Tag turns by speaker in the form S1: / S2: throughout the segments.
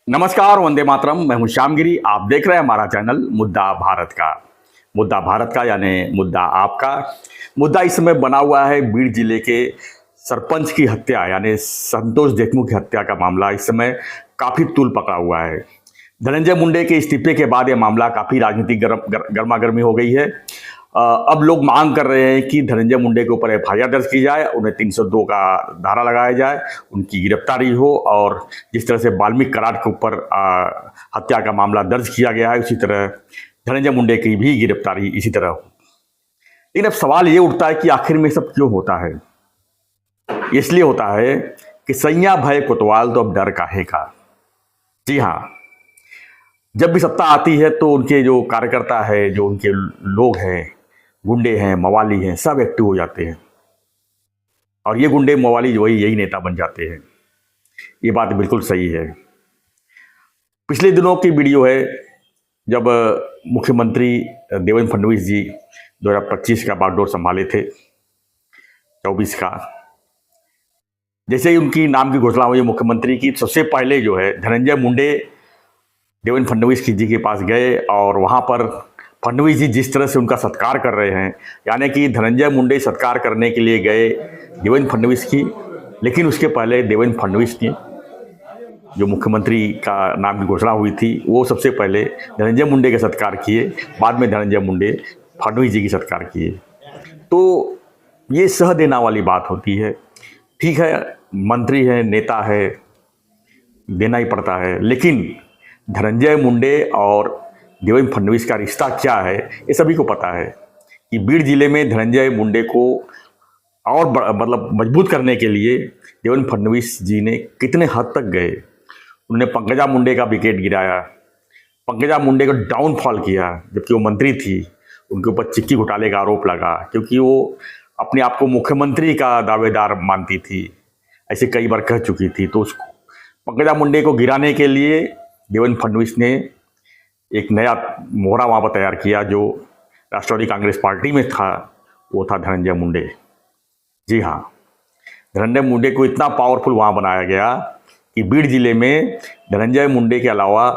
S1: नमस्कार, वंदे मातरम। मैं हूं श्यामगिरी। आप देख रहे हैं हमारा चैनल मुद्दा भारत का यानी मुद्दा आपका। मुद्दा इस समय बना हुआ है बीड़ जिले के सरपंच की हत्या यानी संतोष देशमुख की हत्या का मामला इस समय काफ़ी तूल पकड़ा हुआ है। धनंजय मुंडे के इस्तीफे के बाद यह मामला काफ़ी राजनीतिक गर्मागर्मी हो गई है। अब लोग मांग कर रहे हैं कि धनंजय मुंडे के ऊपर एफआईआर दर्ज की जाए, उन्हें 302 का धारा लगाया जाए, उनकी गिरफ्तारी हो और जिस तरह से वाल्मीकि करार के ऊपर हत्या का मामला दर्ज किया गया है उसी तरह धनंजय मुंडे की भी गिरफ्तारी इसी तरह हो। लेकिन अब सवाल ये उठता है कि आखिर में सब क्यों होता है। इसलिए होता है कि सैया भय कोतवाल तो अब डर काहे का। जी हाँ, जब भी सत्ता आती है तो उनके जो कार्यकर्ता है, जो उनके लोग हैं, गुंडे हैं, मवाली हैं, सब एक्टिव हो जाते हैं और ये गुंडे मवाली जो है यही नेता बन जाते हैं। ये बात बिल्कुल सही है। पिछले दिनों की वीडियो है जब मुख्यमंत्री देवेंद्र फडणवीस जी 2025 का बागडोर संभाले थे, 24 का। जैसे ही उनकी नाम की घोषणा हुई मुख्यमंत्री की, सबसे पहले जो है धनंजय मुंडे देवेंद्र फडणवीस जी के पास गए और वहाँ पर फडणवीस जी जिस तरह से उनका सत्कार कर रहे हैं, यानी कि धनंजय मुंडे सत्कार करने के लिए गए देवेंद्र फडणवीस की, लेकिन उसके पहले देवेंद्र फडणवीस ने जो मुख्यमंत्री का नाम की घोषणा हुई थी वो सबसे पहले धनंजय मुंडे के सत्कार किए, बाद में धनंजय मुंडे फडणवीस जी की सत्कार किए। तो ये सह देना वाली बात होती है। ठीक है, मंत्री है, नेता है, देना ही पड़ता है, लेकिन धनंजय मुंडे और देवेंद्र फडणवीस का रिश्ता क्या है ये सभी को पता है कि बीड़ जिले में धनंजय मुंडे को और मतलब मजबूत करने के लिए देवेंद्र फडणवीस जी ने कितने हद तक गए। उन्होंने पंकजा मुंडे का विकेट गिराया, पंकजा मुंडे को डाउनफॉल किया जबकि वो मंत्री थी। उनके ऊपर चिक्की घोटाले का आरोप लगा क्योंकि वो अपने आप को मुख्यमंत्री का दावेदार मानती थी, ऐसे कई बार कह चुकी थी। तो उसको पंकजा मुंडे को गिराने के लिए देवेंद्र फडणवीस ने एक नया मोहरा वहाँ पर तैयार किया जो राष्ट्रवादी कांग्रेस पार्टी में था, वो था धनंजय मुंडे। जी हाँ, धनंजय मुंडे को इतना पावरफुल वहाँ बनाया गया कि बीड़ जिले में धनंजय मुंडे के अलावा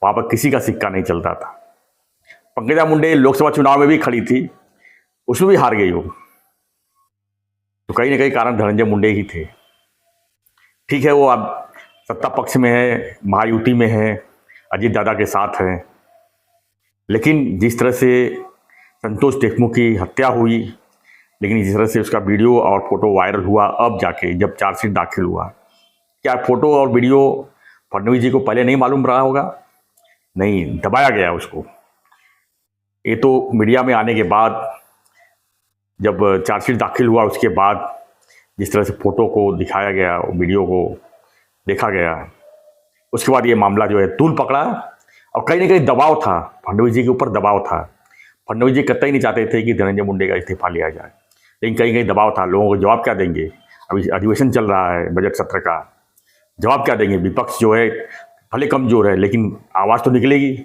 S1: वहाँ पर किसी का सिक्का नहीं चलता था। पंकजा मुंडे लोकसभा चुनाव में भी खड़ी थी, उसमें भी हार गई हो, तो कहीं ना कहीं कारण धनंजय मुंडे ही थे। ठीक है, वो अब सत्ता पक्ष में है, महायुति में है, अजीत दादा के साथ है, लेकिन जिस तरह से संतोष देशमुख की हत्या हुई, लेकिन जिस तरह से उसका वीडियो और फोटो वायरल हुआ, अब जाके जब चार्जशीट दाखिल हुआ, क्या फोटो और वीडियो फडणवीस जी को पहले नहीं मालूम रहा होगा? नहीं, दबाया गया उसको। ये तो मीडिया में आने के बाद, जब चार्जशीट दाखिल हुआ उसके बाद जिस तरह से फोटो को दिखाया गया, वीडियो को देखा गया, उसके बाद ये मामला जो है तूल पकड़ा और कहीं ना कहीं दबाव था, फडणवीस जी के ऊपर दबाव था। फडणवीस जी कतई नहीं चाहते थे कि धनंजय मुंडे का इस्तीफा लिया जाए, लेकिन कहीं कहीं दबाव था। लोगों को जवाब क्या देंगे? अभी अधिवेशन चल रहा है बजट सत्र का, जवाब क्या देंगे? विपक्ष जो है भले कमजोर है लेकिन आवाज़ तो निकलेगी।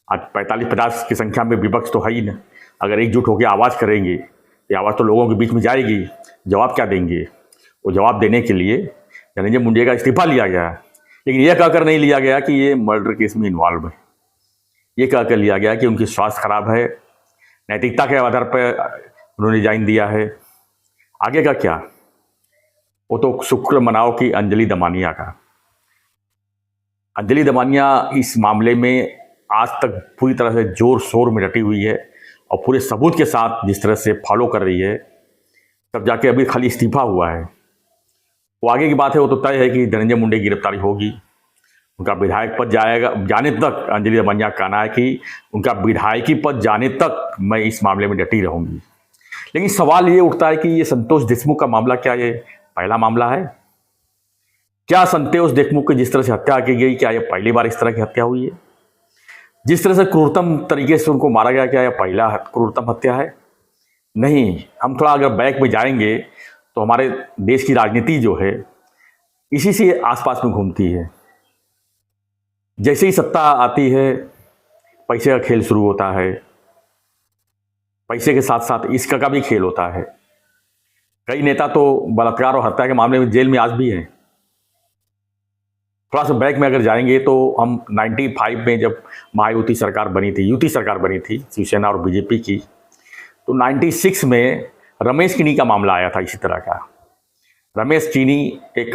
S1: आज 45-50 की संख्या में विपक्ष तो है ही ना। अगर एकजुट होकर आवाज़ करेंगे ये आवाज़ तो लोगों के बीच में जाएगी। जवाब क्या देंगे? वो जवाब देने के लिए धनंजय मुंडे का इस्तीफा लिया गया, लेकिन यह कहकर नहीं लिया गया कि ये मर्डर केस में इन्वॉल्व है। ये कहकर लिया गया कि उनकी स्वास्थ्य खराब है, नैतिकता के आधार पर उन्होंने रिजाइन दिया है। आगे का क्या, वो तो शुक्र मनाओ कि अंजलि दमानिया का। अंजलि दमानिया इस मामले में आज तक पूरी तरह से जोर शोर में डटी हुई है और पूरे सबूत के साथ जिस तरह से फॉलो कर रही है, तब जाके अभी खाली इस्तीफा हुआ है। वो आगे की बात है, वो तो तय है कि धनंजय मुंडे की गिरफ्तारी होगी, उनका विधायक पद जाएगा जाने तक। अंजलि दमानिया का कहना है कि उनका विधायकी पद जाने तक मैं इस मामले में डटी रहूंगी। लेकिन सवाल ये उठता है कि ये संतोष देशमुख का मामला क्या ये पहला मामला है? क्या संतोष देशमुख की जिस तरह से हत्या की गई, क्या यह पहली बार इस तरह की हत्या हुई है? जिस तरह से क्रूरतम तरीके से उनको मारा गया, क्या यह पहला क्रूरतम हत्या है? नहीं। हम थोड़ा अगर बैक में जाएंगे तो हमारे देश की राजनीति जो है इसी से आसपास में घूमती है। जैसे ही सत्ता आती है पैसे का खेल शुरू होता है, पैसे के साथ साथ इश्क का भी खेल होता है। कई नेता तो बलात्कार और हत्या के मामले में जेल में आज भी हैं। थोड़ा सा बैक में अगर जाएंगे तो हम 95 में जब महायुति सरकार बनी थी, युति सरकार बनी थी शिवसेना और बीजेपी की, तो 96 में रमेश किनी का मामला आया था इसी तरह का। रमेश किनी एक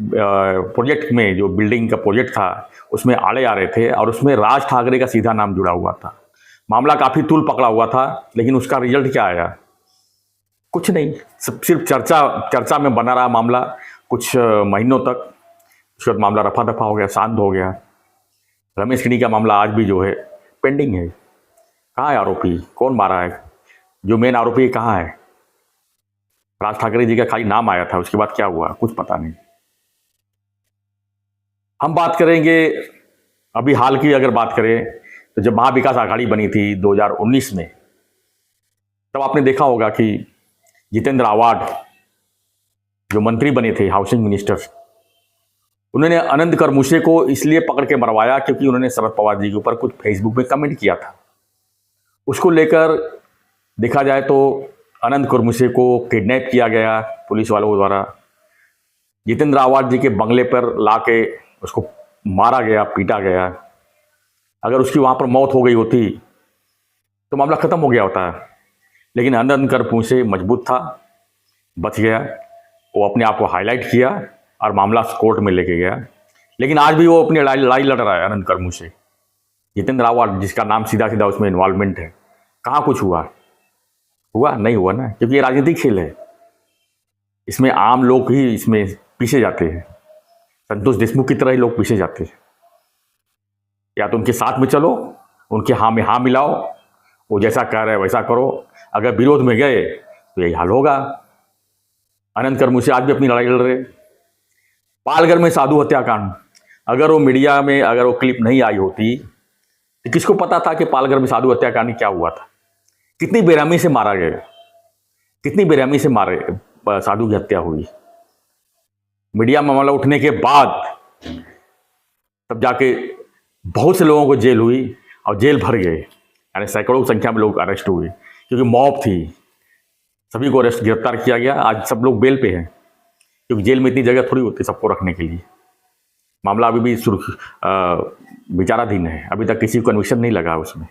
S1: प्रोजेक्ट में, जो बिल्डिंग का प्रोजेक्ट था, उसमें आड़े आ रहे थे और उसमें राज ठाकरे का सीधा नाम जुड़ा हुआ था। मामला काफ़ी तूल पकड़ा हुआ था, लेकिन उसका रिजल्ट क्या आया? कुछ नहीं, सिर्फ चर्चा में बना रहा मामला कुछ महीनों तक। उसके बाद मामला रफा दफा हो गया, शांत हो गया। रमेश किनी का मामला आज भी जो है पेंडिंग है। कहाँ है आरोपी? कौन मारा है? जो मेन आरोपी कहाँ है? राज ठाकरे जी का खाली नाम आया था, उसके बाद क्या हुआ कुछ पता नहीं। हम बात करेंगे अभी हाल की, अगर बात करें तो जब महाविकास आघाड़ी बनी थी 2019 में, तब आपने देखा होगा कि जितेंद्र आव्हाड जो मंत्री बने थे, हाउसिंग मिनिस्टर, उन्होंने अनंत करमुशे को इसलिए पकड़ के मरवाया क्योंकि उन्होंने शरद पवार जी के ऊपर कुछ फेसबुक में कमेंट किया था। उसको लेकर देखा जाए तो अनंत करमुशे को किडनैप किया गया पुलिस वालों द्वारा, जितेंद्र आव्हाड जी के बंगले पर ला के उसको मारा गया, पीटा गया। अगर उसकी वहाँ पर मौत हो गई होती तो मामला ख़त्म हो गया होता, लेकिन अनंत करमुशे मजबूत था, बच गया। वो अपने आप को हाईलाइट किया और मामला कोर्ट में लेके गया। लेकिन आज भी वो अपनी लड़ाई लड़ रहा है अनंत करमुशे। जितेंद्र आव्हाड जिसका नाम सीधा सीधा उसमें इन्वॉल्वमेंट है, कहाँ कुछ हुआ? नहीं हुआ ना, क्योंकि ये राजनीतिक खेल है। इसमें आम लोग ही इसमें पीछे जाते हैं, संतोष देशमुख की तरह ही लोग पीछे जाते हैं। या तो उनके साथ में चलो, उनके हाँ में हाँ मिलाओ, वो जैसा कह रहे हैं वैसा करो। अगर विरोध में गए तो यही हाल होगा। अनंत करमुशे आज भी अपनी लड़ाई लड़ रहे। पालघर में साधु हत्याकांड, अगर वो मीडिया में अगर वो क्लिप नहीं आई होती तो किसको पता था कि पालघर में साधु हत्याकांड क्या हुआ था? कितनी बेरहमी से मारा गया, कितनी बेरहमी से मारे साधु की हत्या हुई। मीडिया में मामला उठने के बाद तब जाके बहुत से लोगों को जेल हुई और जेल भर गए, यानी सैकड़ों की संख्या में लोग अरेस्ट हुए क्योंकि मॉब थी। सभी को गिरफ्तार किया गया। आज सब लोग बेल पे हैं क्योंकि जेल में इतनी जगह थोड़ी होती सबको रखने के लिए। मामला अभी भी विचाराधीन है, अभी तक किसी को कन्विक्शन नहीं लगा उसमें।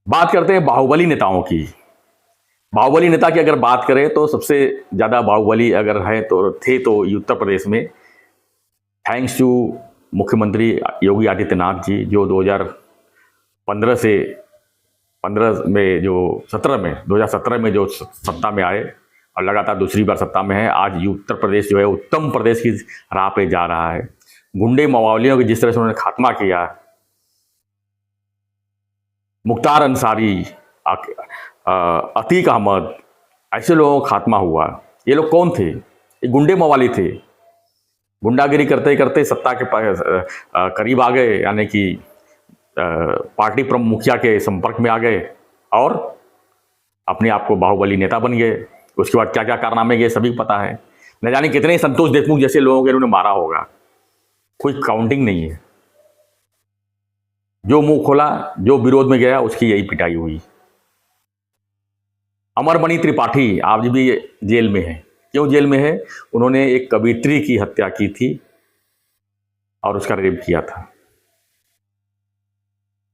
S1: बात करते हैं बाहुबली नेताओं की। बाहुबली नेता की अगर बात करें तो सबसे ज़्यादा बाहुबली अगर है तो थे तो उत्तर प्रदेश में, थैंक्स टू मुख्यमंत्री योगी आदित्यनाथ जी, जो 2017 में जो सत्ता में आए और लगातार दूसरी बार सत्ता में है। आज उत्तर प्रदेश जो है उत्तम प्रदेश की राह पे जा रहा है। गुंडे मवालियों के जिस तरह से उन्होंने खात्मा किया, मुख्तार अंसारी, अतीक अहमद, ऐसे लोगों का खात्मा हुआ। ये लोग कौन थे? ये गुंडे मवाली थे। गुंडागिरी करते करते सत्ता के करीब आ गए, यानी कि पार्टी प्रमुख मुखिया के संपर्क में आ गए और अपने आप को बाहुबली नेता बन गए। उसके बाद क्या क्या कारनामे गए सभी पता है। न जाने कितने संतोष देशमुख जैसे लोगों को इन्होंने मारा होगा, कोई काउंटिंग नहीं है। जो मुंह खोला, जो विरोध में गया, उसकी यही पिटाई हुई। अमरमणि त्रिपाठी आज भी जेल में है। क्यों जेल में है? उन्होंने एक कवियत्री की हत्या की थी और उसका रेप किया था।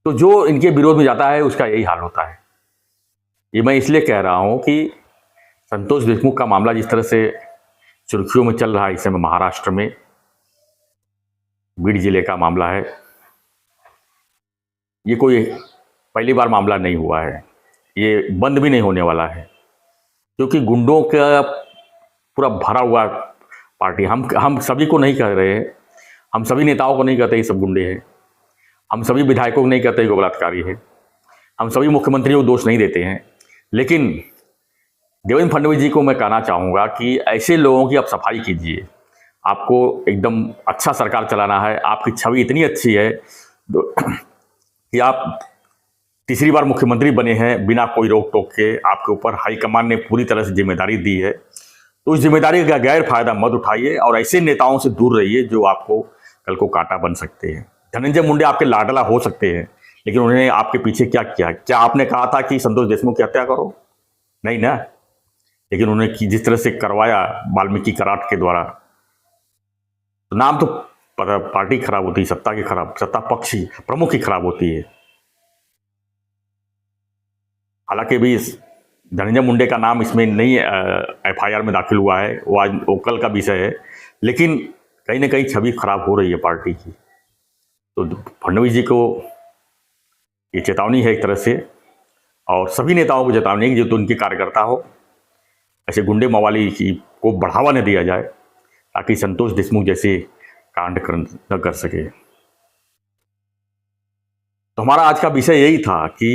S1: तो जो इनके विरोध में जाता है उसका यही हाल होता है। ये मैं इसलिए कह रहा हूं कि संतोष देशमुख का मामला जिस तरह से सुर्खियों में चल रहा है इस समय महाराष्ट्र में, बीड जिले का मामला है, ये कोई पहली बार मामला नहीं हुआ है। ये बंद भी नहीं होने वाला है क्योंकि गुंडों का पूरा भरा हुआ पार्टी। हम सभी को नहीं कह रहे हैं, हम सभी नेताओं को नहीं कहते ये सब गुंडे हैं, हम सभी विधायकों को नहीं कहते ये बलात्कारी है, हम सभी मुख्यमंत्रियों को दोष नहीं देते हैं। लेकिन देवेंद्र फडणवीस जी को मैं कहना चाहूँगा कि ऐसे लोगों की आप सफाई कीजिए। आपको एकदम अच्छा सरकार चलाना है, आपकी छवि इतनी अच्छी है कि आप तीसरी बार मुख्यमंत्री बने हैं बिना कोई रोक टोक के। आपके ऊपर हाईकमान ने पूरी तरह से जिम्मेदारी दी है, तो उस जिम्मेदारी का गैर फायदा मत उठाइए और ऐसे नेताओं से दूर रहिए जो आपको कल को कांटा बन सकते हैं। धनंजय मुंडे आपके लाडला हो सकते हैं, लेकिन उन्होंने आपके पीछे क्या किया? क्या आपने कहा था कि संतोष देशमुख की हत्या करो? नहीं ना। लेकिन उन्हें जिस तरह से करवाया वाल्मीकि कराट के द्वारा, तो नाम तो पार्टी खराब होती है, सत्ता की खराब, सत्ता पक्ष ही प्रमुख ही खराब होती है। हालांकि भी धनंजय मुंडे का नाम इसमें नहीं FIR में दाखिल हुआ है, वो आज कल का विषय है, लेकिन कहीं ना कहीं छवि खराब हो रही है पार्टी की। तो फडणवीस जी को ये चेतावनी है एक तरह से, और सभी नेताओं को चेतावनी है कि जो तो उनके कार्यकर्ता हो ऐसे गुंडे मवाली की को बढ़ावा न दिया जाए, ताकि संतोष देशमुख जैसे कांड न कर सके। तो हमारा आज का विषय यही था कि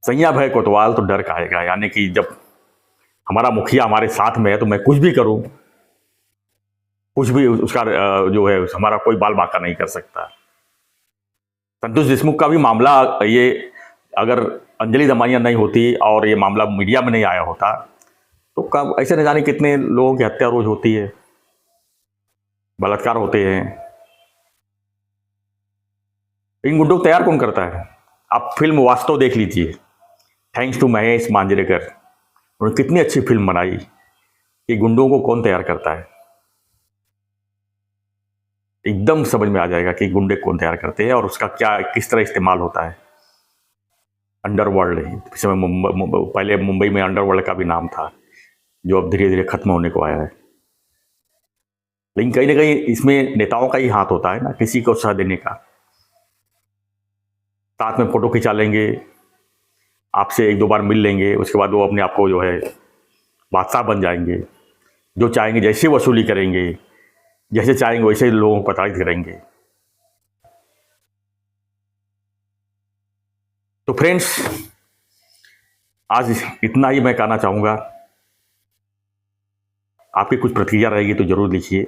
S1: सैया भय कोतवाल तो डर काहेगा, यानी कि जब हमारा मुखिया हमारे साथ में है तो मैं कुछ भी करूं, कुछ भी उसका जो है हमारा कोई बाल बांका नहीं कर सकता। संतोष देशमुख का भी मामला, ये अगर अंजलि दमानिया नहीं होती और ये मामला मीडिया में नहीं आया होता तो कब ऐसे न जाने कितने लोगों की हत्या रोज होती है, बलात्कार होते हैं। इन गुंडों को तैयार कौन करता है? आप फिल्म वास्तव देख लीजिए, थैंक्स टू महेश मांजरेकर, उन्होंने कितनी अच्छी फिल्म बनाई कि गुंडों को कौन तैयार करता है। एकदम समझ में आ जाएगा कि गुंडे कौन तैयार करते हैं और उसका क्या किस तरह इस्तेमाल होता है। अंडरवर्ल्ड, इस समय पहले मुंबई में अंडरवर्ल्ड का भी नाम था, जो अब धीरे धीरे खत्म होने को आया है। लेकिन कहीं ना कहीं इसमें नेताओं का ही हाथ होता है ना, किसी को उत्साह देने का। साथ में फोटो खिंचा लेंगे, आपसे एक दो बार मिल लेंगे, उसके बाद वो अपने आप को जो है बादशाह बन जाएंगे, जो चाहेंगे जैसे वसूली करेंगे, जैसे चाहेंगे वैसे लोगों को प्रताड़ित करेंगे। तो फ्रेंड्स, आज इतना ही मैं कहना चाहूँगा। आपकी कुछ प्रतिक्रिया रहेगी तो जरूर लिखिए।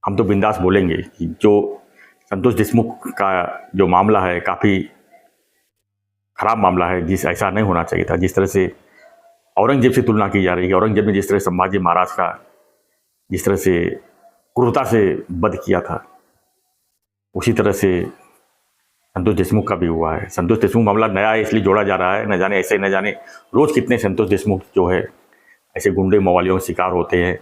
S1: हम तो बिंदास बोलेंगे कि जो संतोष देशमुख का जो मामला है काफ़ी खराब मामला है, ऐसा नहीं होना चाहिए था। जिस तरह से औरंगजेब से तुलना की जा रही है, औरंगजेब ने जिस तरह संभाजी महाराज का जिस तरह से क्रूरता से वध किया था, उसी तरह से संतोष देशमुख का भी हुआ है। संतोष देशमुख मामला नया है इसलिए जोड़ा जा रहा है, न जाने ऐसे न जाने रोज कितने संतोष देशमुख जो है ऐसे गुंडे मवालियों के शिकार होते हैं।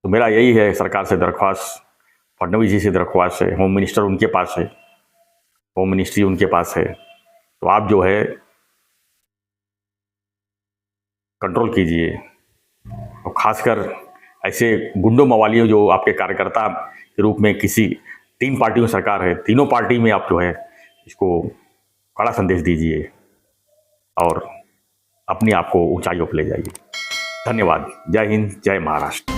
S1: तो मेरा यही है सरकार से दरख्वास्त, फडणवीस जी से दरख्वास्त है, होम मिनिस्टर उनके पास है, होम मिनिस्ट्री उनके पास है, तो आप जो है कंट्रोल कीजिए। और खासकर ऐसे गुंडों मवालियों जो आपके कार्यकर्ता के रूप में किसी 3 पार्टियों की सरकार है, तीनों पार्टी में आप जो है इसको कड़ा संदेश दीजिए और अपने आप को ऊंचाइयों पर ले जाइए। धन्यवाद। जय हिंद, जय महाराष्ट्र।